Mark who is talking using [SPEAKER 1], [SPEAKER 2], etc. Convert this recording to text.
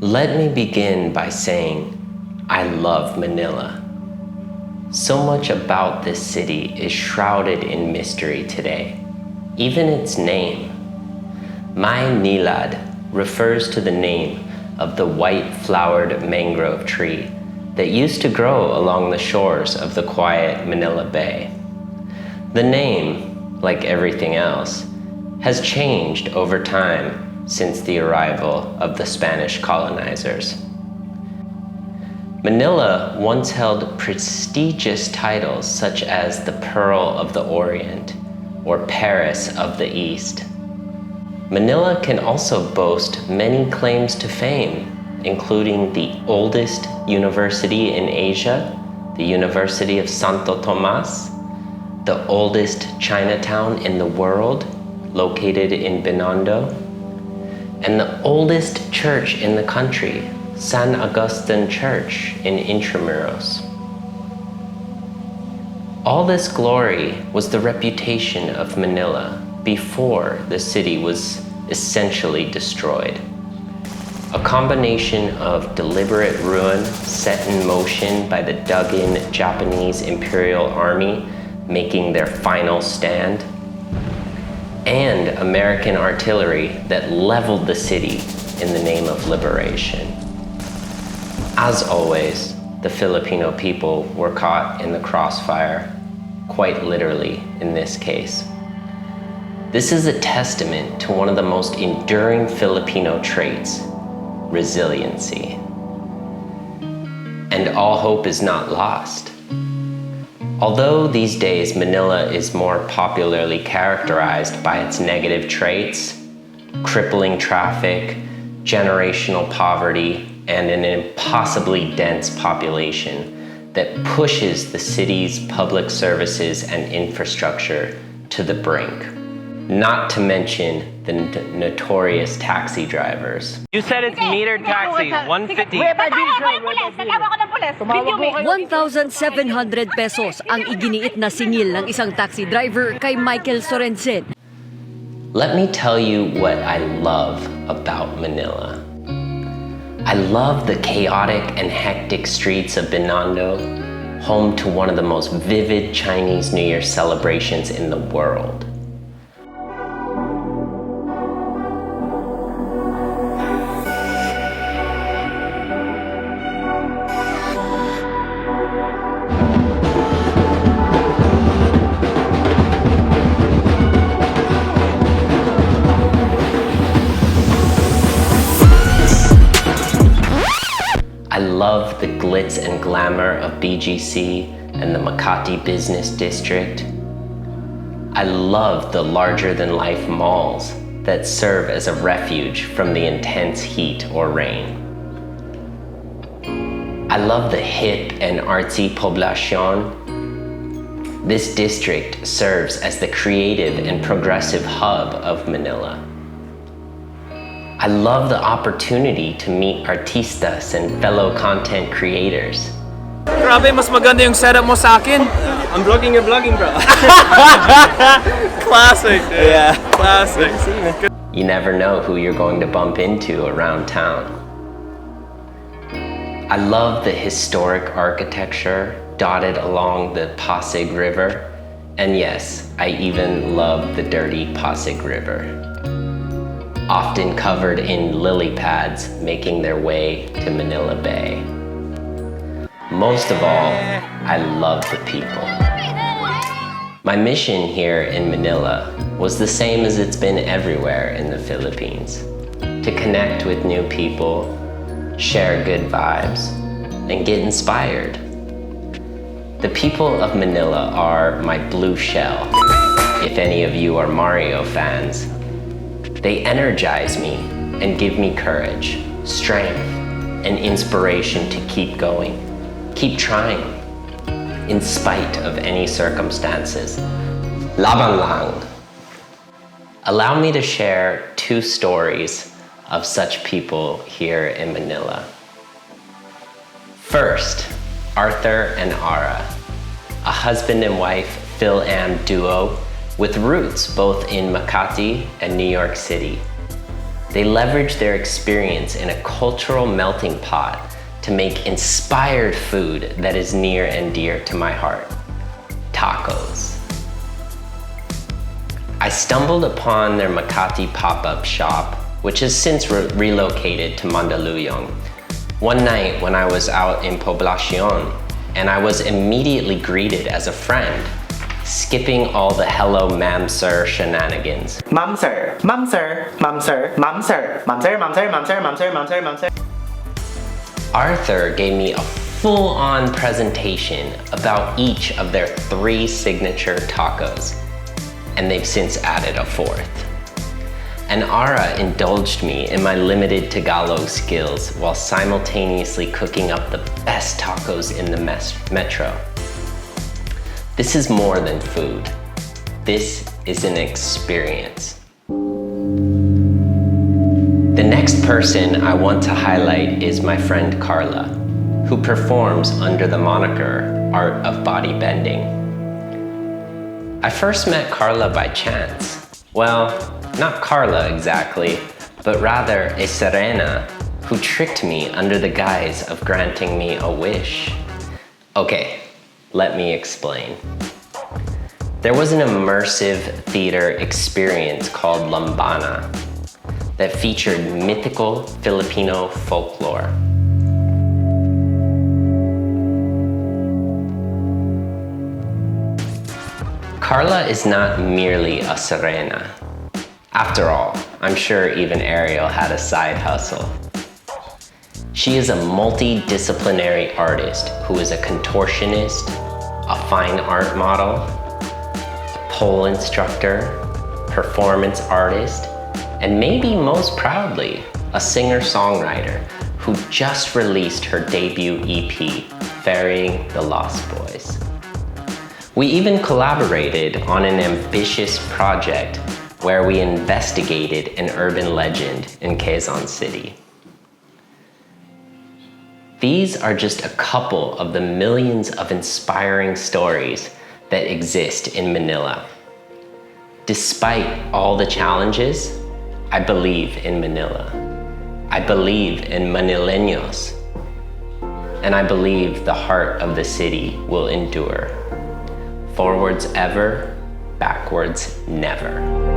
[SPEAKER 1] Let me begin by saying I love Manila. So much about this city is shrouded in mystery today, even its name. Maynilad refers to the name of the white-flowered mangrove tree that used to grow along the shores of the quiet Manila Bay. The name, like everything else, has changed over time since the arrival of the Spanish colonizers. Manila once held prestigious titles such as the Pearl of the Orient or Paris of the East. Manila can also boast many claims to fame, including the oldest university in Asia, the University of Santo Tomas, the oldest Chinatown in the world, located in Binondo, and the oldest church in the country, San Agustin Church in Intramuros. All this glory was the reputation of Manila before the city was essentially destroyed. A combination of deliberate ruin set in motion by the dug-in Japanese Imperial Army making their final stand, and American artillery that leveled the city in the name of liberation. As always, the Filipino people were caught in the crossfire, quite literally in this case. This is a testament to one of the most enduring Filipino traits, resiliency. And all hope is not lost. Although these days Manila is more popularly characterized by its negative traits, crippling traffic, generational poverty, and an impossibly dense population that pushes the city's public services and infrastructure to the brink. Not to mention the notorious taxi drivers. You said it's metered taxi, 150.
[SPEAKER 2] 1,700 pesos ang iginiit na singil ng isang taxi driver kay Michael Sorensen.
[SPEAKER 1] Let me tell you what I love about Manila. I love the chaotic and hectic streets of Binondo, home to one of the most vivid Chinese New Year celebrations in the world. I love the glitz and glamour of BGC and the Makati Business District. I love the larger-than-life malls that serve as a refuge from the intense heat or rain. I love the hip and artsy poblacion. This district serves as the creative and progressive hub of Manila. I love the opportunity to meet artistas and fellow content creators.
[SPEAKER 3] Grabe, mas maganda yung setup mo sa akin.
[SPEAKER 4] I'm vlogging, you're vlogging, bro.
[SPEAKER 3] Classic, dude.
[SPEAKER 4] Yeah.
[SPEAKER 3] Classic.
[SPEAKER 1] You never know who you're going to bump into around town. I love the historic architecture dotted along the Pasig River. And yes, I even love the dirty Pasig River, often covered in lily pads making their way to Manila Bay. Most of all, I love the people. My mission here in Manila was the same as it's been everywhere in the Philippines: to connect with new people, share good vibes, and get inspired. The people of Manila are my blue shell. If any of you are Mario fans, they energize me and give me courage, strength, and inspiration to keep going, keep trying, in spite of any circumstances. Laban lang. Allow me to share two stories of such people here in Manila. First, Arthur and Ara, a husband and wife Phil-Am duo with roots both in Makati and New York City. They leverage their experience in a cultural melting pot to make inspired food that is near and dear to my heart: tacos. I stumbled upon their Makati pop-up shop, which has since relocated to Mandaluyong, one night when I was out in Poblacion, and I was immediately greeted as a friend, skipping all the hello ma'am sir shenanigans.
[SPEAKER 5] Ma'am sir, ma'am sir, ma'am sir, ma'am sir, ma'am sir, ma'am sir, ma'am sir, ma'am sir, ma'am sir, ma'am sir.
[SPEAKER 1] Arthur gave me a full-on presentation about each of their 3 signature tacos, and they've since added a 4th. And Ara indulged me in my limited Tagalog skills while simultaneously cooking up the best tacos in the metro. This is more than food. This is an experience. The next person I want to highlight is my friend Carla, who performs under the moniker Art of Body Bending. I first met Carla by chance. Well, not Carla exactly, but rather a Serena who tricked me under the guise of granting me a wish. Okay, let me explain. There was an immersive theater experience called Lambana that featured mythical Filipino folklore. Carla is not merely a Serena. After all, I'm sure even Ariel had a side hustle. She is a multidisciplinary artist who is a contortionist, a fine art model, a pole instructor, performance artist, and maybe most proudly, a singer-songwriter who just released her debut EP, Ferrying the Lost Boys. We even collaborated on an ambitious project where we investigated an urban legend in Quezon City. These are just a couple of the millions of inspiring stories that exist in Manila. Despite all the challenges, I believe in Manila. I believe in Manileños. And I believe the heart of the city will endure. Forwards ever, backwards never.